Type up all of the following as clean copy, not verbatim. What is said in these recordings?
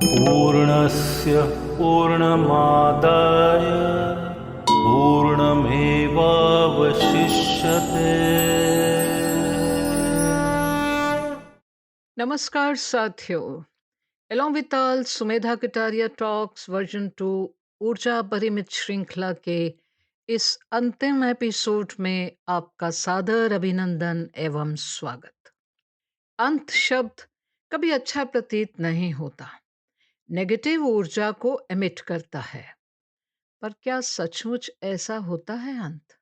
पूर्णस्य पूर्णमादाय पूर्णमेवावशिष्यते। नमस्कार साथियों, along with all Sumedha Kataria talks version 2 ऊर्जा परिमित श्रृंखला के इस अंतिम एपिसोड में आपका सादर अभिनंदन एवं स्वागत। अंत शब्द कभी अच्छा प्रतीत नहीं होता, नेगेटिव ऊर्जा को एमिट करता है। पर क्या सचमुच ऐसा होता है अंत,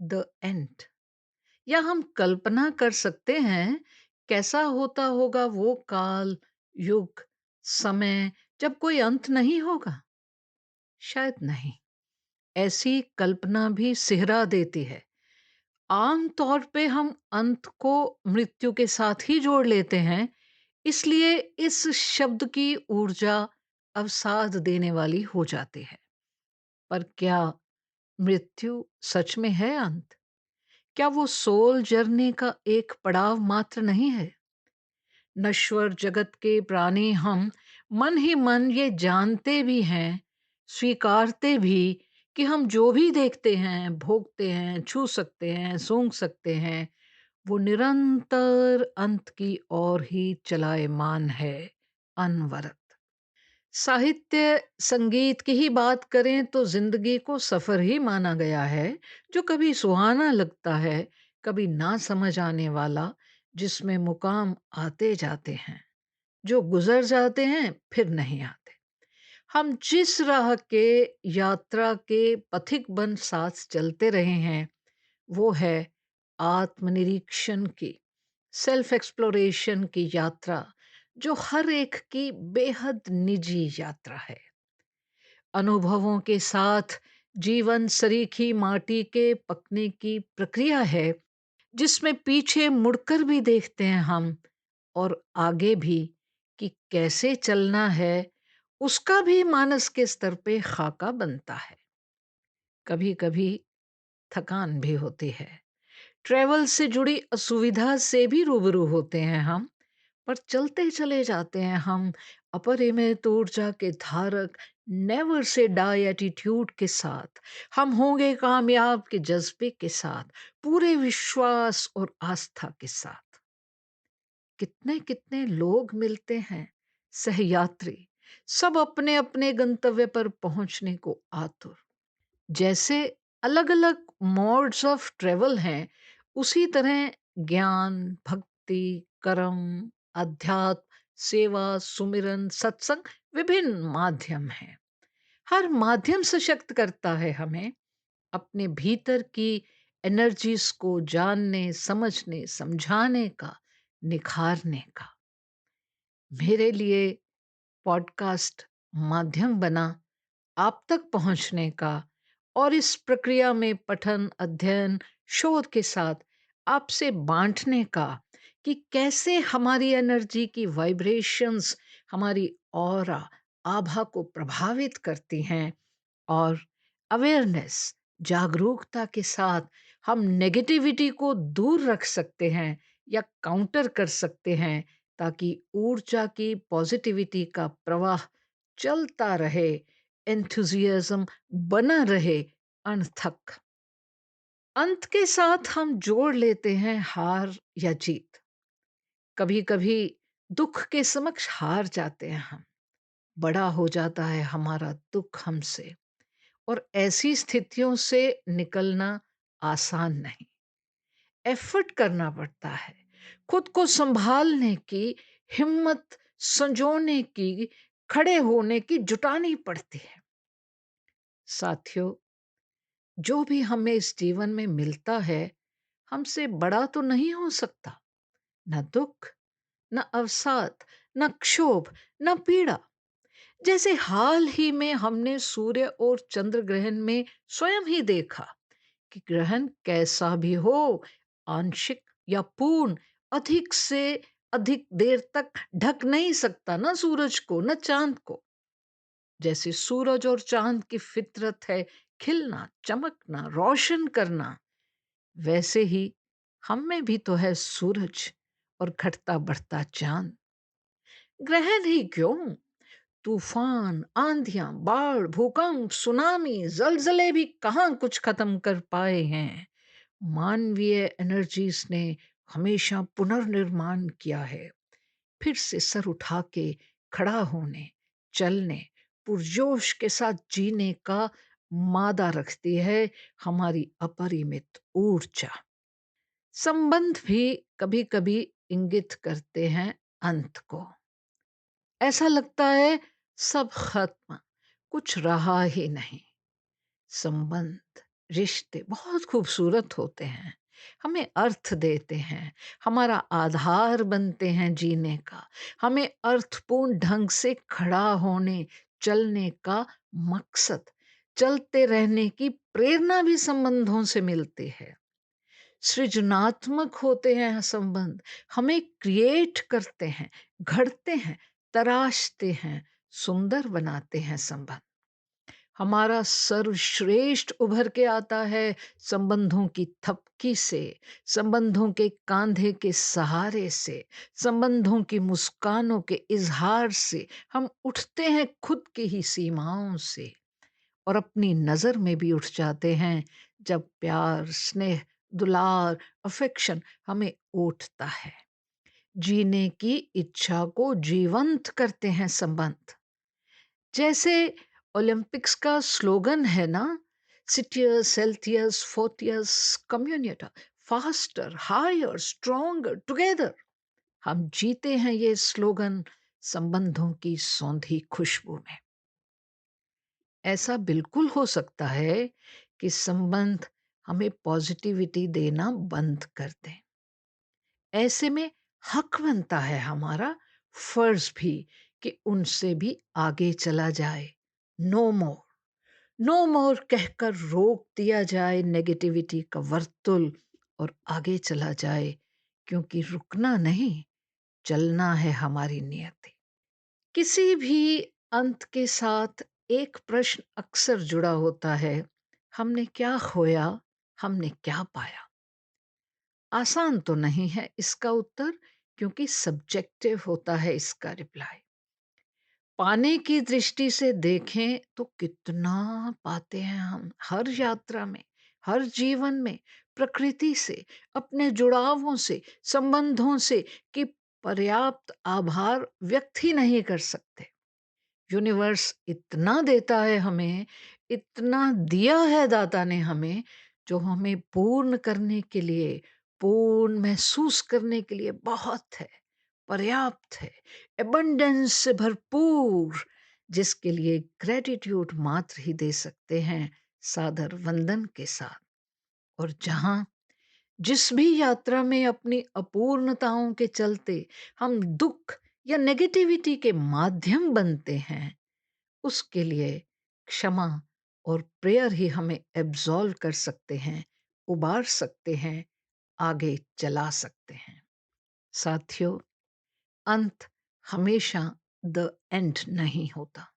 द एंड? या हम कल्पना कर सकते हैं कैसा होता होगा वो काल, युग, समय जब कोई अंत नहीं होगा? शायद नहीं। ऐसी कल्पना भी सिहरा देती है। आम तौर पे हम अंत को मृत्यु के साथ ही जोड़ लेते हैं, इसलिए इस शब्द की ऊर्जा अवसाद देने वाली हो जाती है। पर क्या मृत्यु सच में है अंत? क्या वो सोल जर्नी का एक पड़ाव मात्र नहीं है? नश्वर जगत के प्राणी हम मन ही मन ये जानते भी हैं, स्वीकारते भी कि हम जो भी देखते हैं, भोगते हैं, छू सकते हैं, सूंघ सकते हैं, वो निरंतर अंत की ओर ही चलायमान है, अनवरत। साहित्य, संगीत की ही बात करें तो जिंदगी को सफर ही माना गया है, जो कभी सुहाना लगता है, कभी ना समझ आने वाला, जिसमें मुकाम आते जाते हैं, जो गुजर जाते हैं फिर नहीं आते। हम जिस राह के यात्रा के पथिक बन साथ चलते रहे हैं, वो है आत्मनिरीक्षण की, सेल्फ एक्सप्लोरेशन की यात्रा, जो हर एक की बेहद निजी यात्रा है। अनुभवों के साथ जीवन सरीखी माटी के पकने की प्रक्रिया है, जिसमें पीछे मुड़कर भी देखते हैं हम, और आगे भी कि कैसे चलना है, उसका भी मानस के स्तर पे खाका बनता है। कभी कभी थकान भी होती है, ट्रैवल से जुड़ी असुविधा से भी रूबरू होते हैं हम, पर चलते चले जाते हैं हम अपरिमित ऊर्जा के धारक, नेवर से डाई एटीट्यूड के साथ। हम होंगे कामयाब के जज्बे के साथ, पूरे विश्वास और आस्था के साथ। कितने कितने लोग मिलते हैं, सहयात्री, सब अपने अपने गंतव्य पर पहुंचने को आतुर। जैसे अलग अलग मोड्स ऑफ ट्रेवल हैं, उसी तरह ज्ञान, भक्ति, कर्म, अध्यात्म, सेवा, सुमिरन, सत्संग विभिन्न माध्यम हैं। हर माध्यम सशक्त करता है हमें अपने भीतर की एनर्जीज को जानने, समझने, समझाने का, निखारने का। मेरे लिए पॉडकास्ट माध्यम बना आप तक पहुंचने का, और इस प्रक्रिया में पठन, अध्ययन, शोध के साथ आपसे बांटने का कि कैसे हमारी एनर्जी की वाइब्रेशंस हमारी ऑरा, आभा को प्रभावित करती हैं, और अवेयरनेस, जागरूकता के साथ हम नेगेटिविटी को दूर रख सकते हैं या काउंटर कर सकते हैं, ताकि ऊर्जा की पॉजिटिविटी का प्रवाह चलता रहे, एंथुजियाज्म बना रहे अनथक। अंत के साथ हम जोड़ लेते हैं हार या जीत। कभी कभी दुख के समक्ष हार जाते हैं हम, बड़ा हो जाता है हमारा दुख हमसे, और ऐसी स्थितियों से निकलना आसान नहीं। एफर्ट करना पड़ता है, खुद को संभालने की हिम्मत, संजोने की, खड़े होने की जुटानी पड़ती है। साथियों, जो भी हमें इस जीवन में मिलता है, हमसे बड़ा तो नहीं हो सकता। न दुख, न अवसाद, न क्षोभ, न पीड़ा। जैसे हाल ही में हमने सूर्य और चंद्र ग्रहण में स्वयं ही देखा कि ग्रहण कैसा भी हो, आंशिक या पूर्ण, अधिक से अधिक देर तक ढक नहीं सकता ना सूरज को, न चांद को। जैसे सूरज और चांद की फितरत है खिलना, चमकना, रोशन करना, वैसे ही हम में भी तो है सूरज और घटता बढ़ता चांद। ग्रहण ही क्यों, तूफान, आंधियां, बाढ़, भूकंप, सुनामी, जलजले भी कहाँ कुछ खत्म कर पाए हैं। मानवीय एनर्जीज ने हमेशा पुनर्निर्माण किया है। फिर से सर उठा के खड़ा होने, चलने, पुरजोश के साथ जीने का मादा रखती है हमारी अपरिमित ऊर्जा। संबंध भी कभी कभी इंगित करते हैं अंत को। ऐसा लगता है सब खत्म, कुछ रहा ही नहीं। संबंध, रिश्ते बहुत खूबसूरत होते हैं, हमें अर्थ देते हैं, हमारा आधार बनते हैं जीने का, हमें अर्थपूर्ण ढंग से खड़ा होने चलने का मकसद, चलते रहने की प्रेरणा भी संबंधों से मिलती है। सृजनात्मक होते हैं संबंध, हमें क्रिएट करते हैं, घड़ते हैं, तराशते हैं, सुंदर बनाते हैं संबंध। हमारा सर्वश्रेष्ठ उभर के आता है संबंधों की थपकी से, संबंधों के कांधे के सहारे से, संबंधों की मुस्कानों के इजहार से। हम उठते हैं खुद की ही सीमाओं से और अपनी नज़र में भी उठ जाते हैं जब प्यार, स्नेह, दुलार, अफेक्शन हमें ओटता है। जीने की इच्छा को जीवंत करते हैं संबंध। जैसे ओलंपिक्स का स्लोगन है ना, सिटियस, हेल्थियस, फोर्टियस, कम्युनिटा, फास्टर, हायर, स्ट्रोंगर, टुगेदर। हम जीते हैं ये स्लोगन संबंधों की सौंधी खुशबू में। ऐसा बिल्कुल हो सकता है कि संबंध हमें पॉजिटिविटी देना बंद कर दें। ऐसे में हक बनता है हमारा, फर्ज भी, कि उनसे भी आगे चला जाए। नो मोर, नो मोर कहकर रोक दिया जाए नेगेटिविटी का वर्तुल और आगे चला जाए, क्योंकि रुकना नहीं, चलना है हमारी नियति। किसी भी अंत के साथ एक प्रश्न अक्सर जुड़ा होता है, हमने क्या खोया, हमने क्या पाया। आसान तो नहीं है इसका उत्तर, क्योंकि सब्जेक्टिव होता है इसका रिप्लाई। पाने की दृष्टि से देखें तो कितना पाते हैं हम हर यात्रा में, हर जीवन में, प्रकृति से, अपने जुड़ावों से, संबंधों से, कि पर्याप्त आभार व्यक्त ही नहीं कर सकते। यूनिवर्स इतना देता है हमें, इतना दिया है दाता ने हमें, जो हमें पूर्ण करने के लिए, पूर्ण महसूस करने के लिए बहुत है, पर्याप्त है, एबंडेंस से भरपूर, जिसके लिए ग्रेटिट्यूड मात्र ही दे सकते हैं सादर वंदन के साथ। और जहाँ जिस भी यात्रा में अपनी अपूर्णताओं के चलते हम दुख या नेगेटिविटी के माध्यम बनते हैं, उसके लिए क्षमा और प्रेयर ही हमें एब्जॉल्व कर सकते हैं, उबार सकते हैं, आगे चला सकते हैं। साथियों, अंत हमेशा द एंड नहीं होता।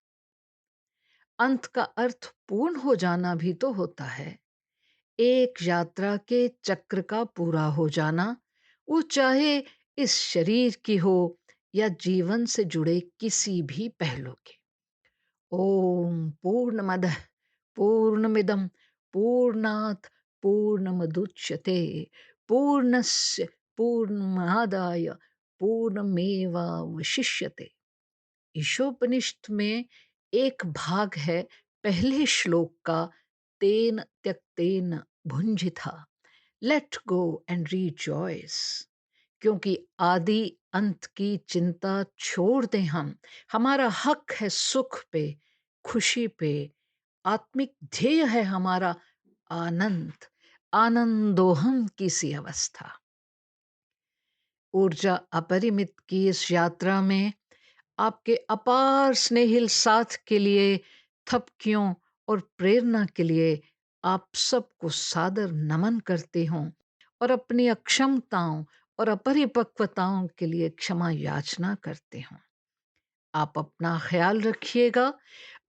अंत का अर्थ पूर्ण हो जाना भी तो होता है। एक यात्रा के चक्र का पूरा हो जाना, वो चाहे इस शरीर की हो या जीवन से जुड़े किसी भी पहलू की। ओम पूर्णमदः पूर्णमिदं पूर्णात् पूर्णमुदच्यते पूर्णस्य पूर्णमादाय पूर्णमेवावशिष्यते। ईशोपनिषद में एक भाग है पहले श्लोक का, तेन त्यक्तेन भुंजिथा, लेट गो एंड रिजॉयस। क्योंकि आदि अंत की चिंता छोड़ दें हम, हमारा हक है सुख पे, खुशी पे, आत्मिक ध्येय है हमारा आनंद, आनंदोहम की सी अवस्था। ऊर्जा अपरिमित की इस यात्रा में आपके अपार स्नेहिल साथ के लिए, थपकियों और प्रेरणा के लिए आप सबको सादर नमन करती हूँ और अपनी अक्षमताओं और अपरिपक्वताओं के लिए क्षमा याचना करती हूँ। आप अपना ख्याल रखिएगा,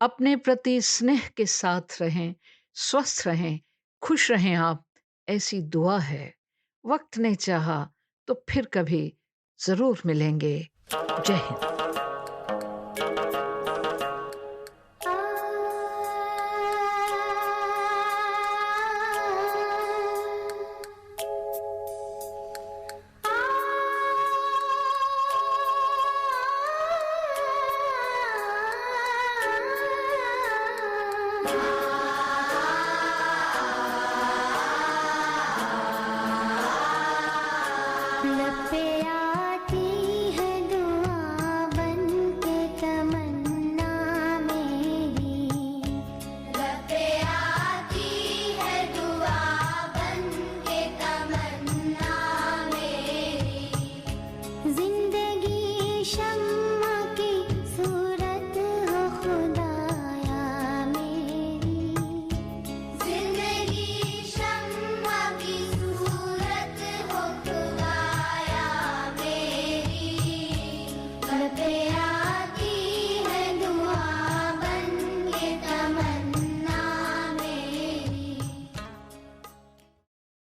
अपने प्रति स्नेह के साथ रहें, स्वस्थ रहें, खुश रहें आप, ऐसी दुआ है। वक्त ने चाहा तो फिर कभी ज़रूर मिलेंगे। जय हिंद।